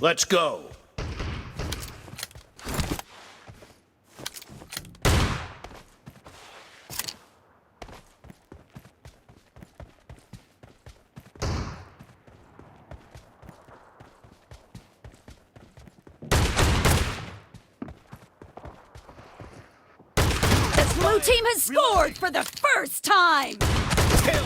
Let's go. The blue team has scored for the first time! Kill!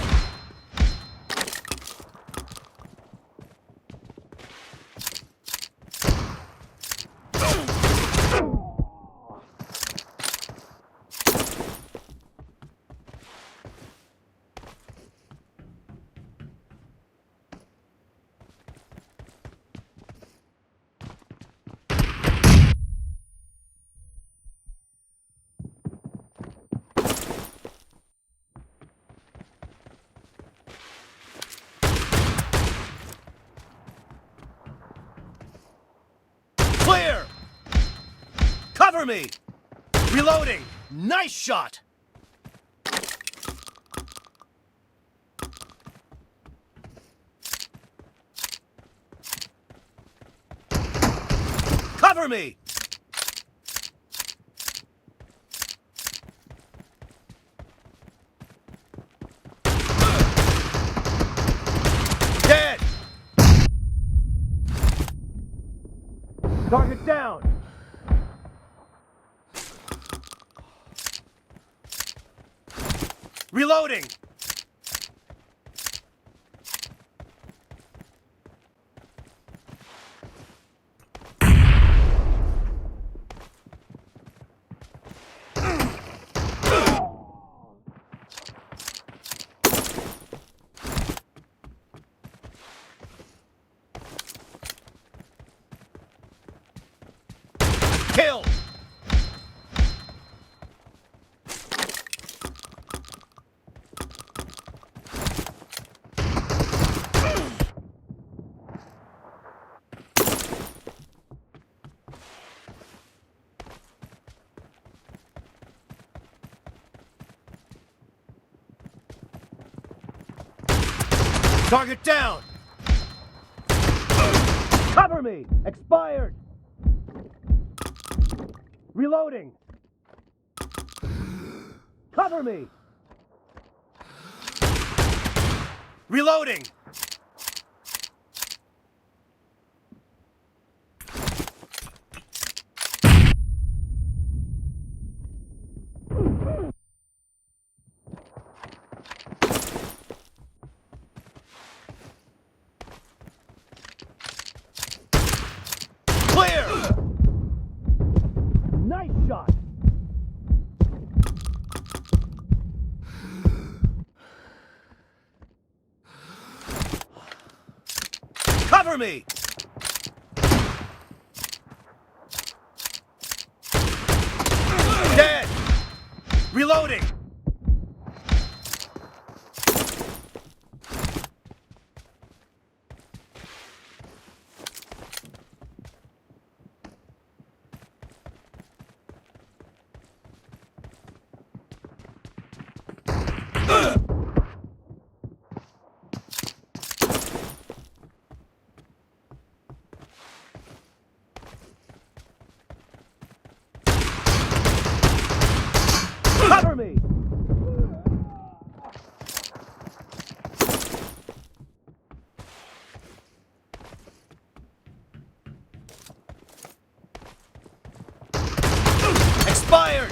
Clear! Cover me! Reloading! Nice shot! Cover me! Dead! Target down! Reloading! Kill! Target down! Cover me! Expired! Reloading! Cover me! Reloading! Clear! Nice shot! Cover me! Dead! Reloading! Cover me! Expired!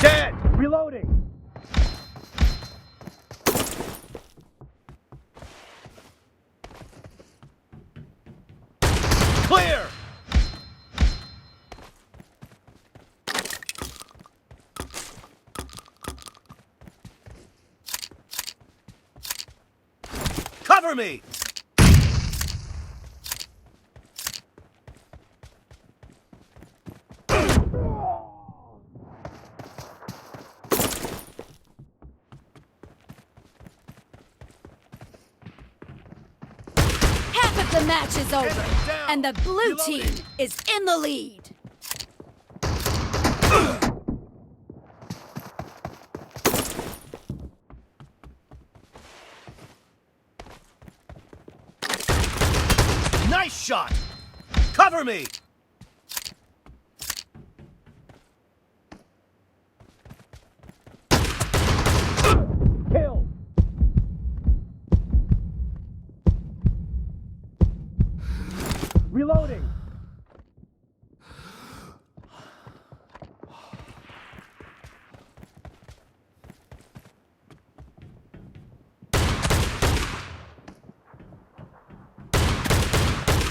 Dead! Reloading! Clear! Cover me! Half of the match is over, down. and the blue Reloading. team is in the lead. Nice shot! Cover me! Kill! Reloading!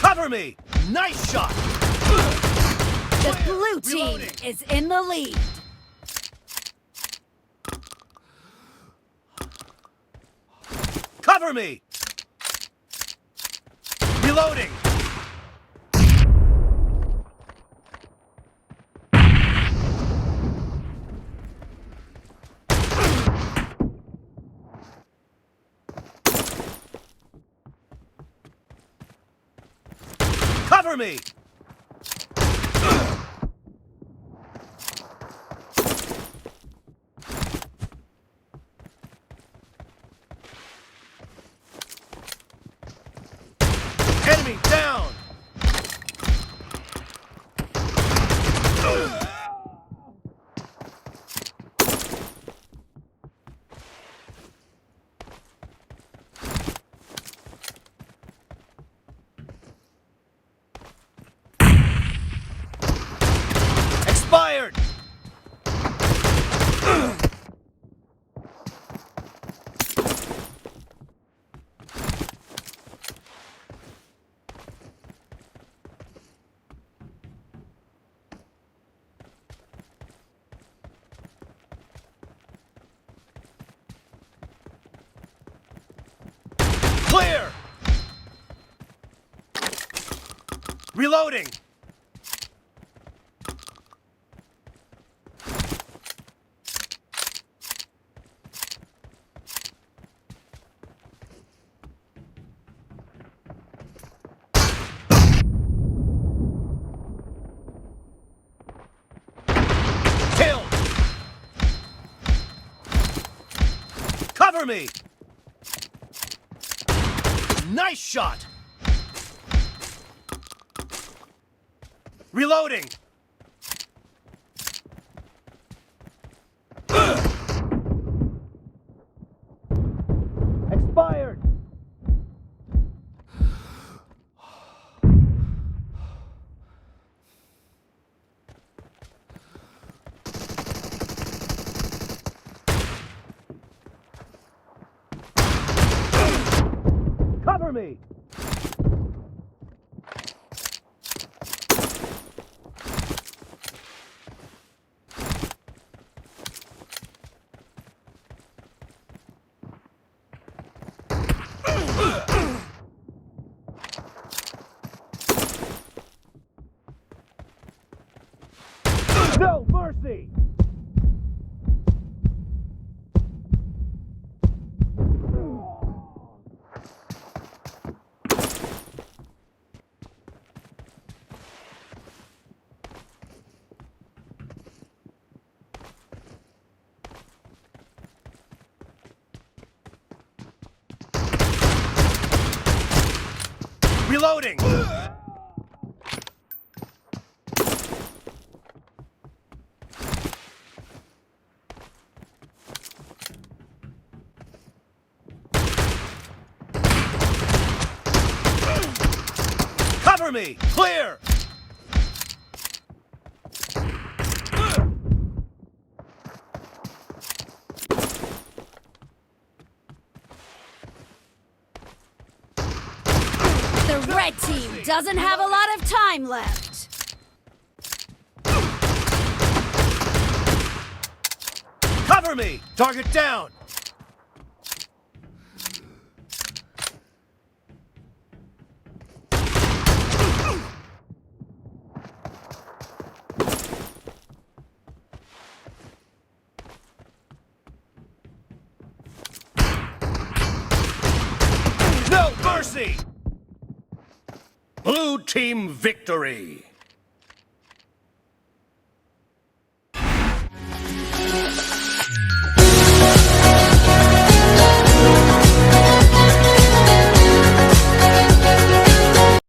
Cover me! Nice shot! The blue team Reloading. is in the lead. Cover me! Reloading! Cover me! Enemy down! Expired! Clear! Reloading! Kill! Cover me! Nice shot! Reloading! Expired! Cover me! No mercy! Reloading! Cover me! Clear! The red team doesn't have a lot of time left. Cover me! Target down! No mercy! Blue team victory!